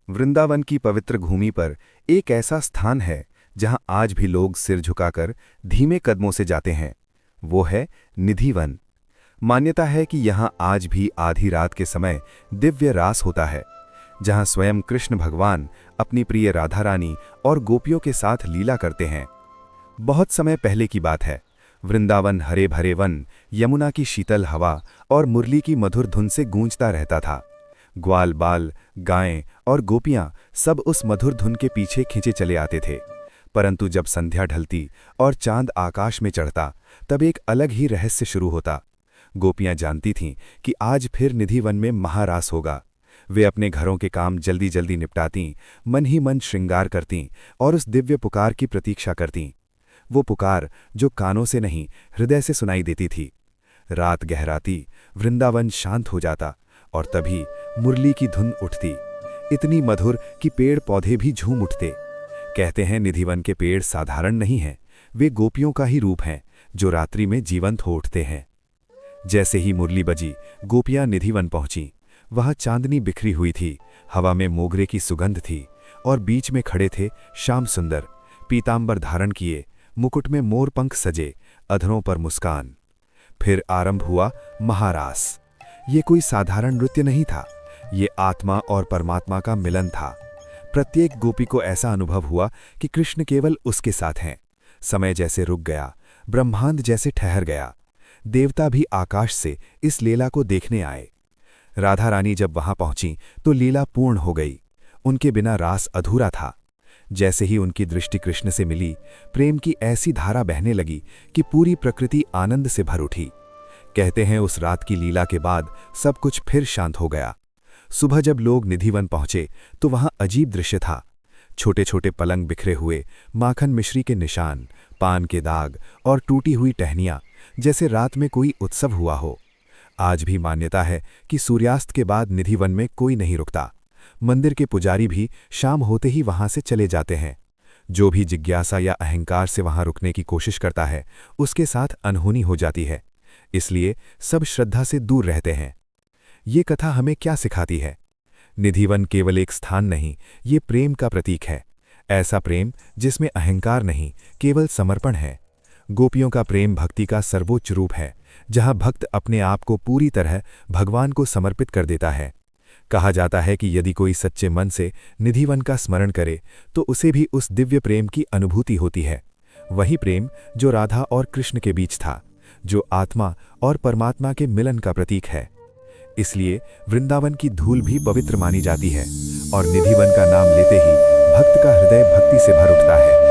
वृंदावन की पवित्र भूमि पर एक ऐसा स्थान है जहां आज भी लोग सिर झुकाकर धीमे कदमों से जाते हैं। वो है निधिवन। मान्यता है कि यहां आज भी आधी रात के समय दिव्य रास होता है, जहां स्वयं कृष्ण भगवान अपनी प्रिय राधा रानी और गोपियों के साथ लीला करते हैं। बहुत समय पहले की बात है। वृंदावन हरे भरे वन, यमुना की शीतल हवा और मुरली की मधुर धुन से गूंजता रहता था। ग्वाल बाल, गायें और गोपियां सब उस मधुर धुन के पीछे खींचे चले आते थे। परंतु जब संध्या ढलती और चांद आकाश में चढ़ता, तब एक अलग ही रहस्य शुरू होता। गोपियां जानती थीं कि आज फिर निधिवन में महारास होगा। वे अपने घरों के काम जल्दी जल्दी निपटातीं, मन ही मन श्रृंगार करतीं और उस दिव्य पुकार की प्रतीक्षा करतीं। वो पुकार जो कानों से नहीं, हृदय से सुनाई देती थी। रात गहराती, वृंदावन शांत हो जाता और तभी मुरली की धुन उठती, इतनी मधुर कि पेड़ पौधे भी झूम उठते। कहते हैं निधिवन के पेड़ साधारण नहीं हैं, वे गोपियों का ही रूप हैं जो रात्रि में जीवंत हो उठते हैं। जैसे ही मुरली बजी, गोपियां निधिवन पहुंची। वहां चांदनी बिखरी हुई थी, हवा में मोगरे की सुगंध थी और बीच में खड़े थे श्याम सुंदर, पीतांबर धारण किए, मुकुट में मोर पंख सजे, अधरों पर मुस्कान। फिर आरंभ हुआ महारास। ये कोई साधारण नृत्य नहीं था, ये आत्मा और परमात्मा का मिलन था। प्रत्येक गोपी को ऐसा अनुभव हुआ कि कृष्ण केवल उसके साथ हैं। समय जैसे रुक गया, ब्रह्मांड जैसे ठहर गया। देवता भी आकाश से इस लीला को देखने आए। राधा रानी जब वहां पहुंची तो लीला पूर्ण हो गई। उनके बिना रास अधूरा था। जैसे ही उनकी दृष्टि कृष्ण से मिली, प्रेम की ऐसी धारा बहने लगी कि पूरी प्रकृति आनंद से भर उठी। कहते हैं उस रात की लीला के बाद सब कुछ फिर शांत हो गया। सुबह जब लोग निधिवन पहुंचे तो वहां अजीब दृश्य था। छोटे छोटे पलंग बिखरे हुए, माखन मिश्री के निशान, पान के दाग और टूटी हुई टहनियां, जैसे रात में कोई उत्सव हुआ हो। आज भी मान्यता है कि सूर्यास्त के बाद निधिवन में कोई नहीं रुकता। मंदिर के पुजारी भी शाम होते ही वहां से चले जाते हैं। जो भी जिज्ञासा या अहंकार से वहां रुकने की कोशिश करता है, उसके साथ अनहोनी हो जाती है। इसलिए सब श्रद्धा से दूर रहते हैं। ये कथा हमें क्या सिखाती है? निधिवन केवल एक स्थान नहीं, ये प्रेम का प्रतीक है। ऐसा प्रेम जिसमें अहंकार नहीं, केवल समर्पण है। गोपियों का प्रेम भक्ति का सर्वोच्च रूप है, जहां भक्त अपने आप को पूरी तरह भगवान को समर्पित कर देता है। कहा जाता है कि यदि कोई सच्चे मन से निधिवन का स्मरण करे तो उसे भी उस दिव्य प्रेम की अनुभूति होती है। वही प्रेम जो राधा और कृष्ण के बीच था, जो आत्मा और परमात्मा के मिलन का प्रतीक है। इसलिए वृंदावन की धूल भी पवित्र मानी जाती है और निधिवन का नाम लेते ही भक्त का हृदय भक्ति से भर उठता है।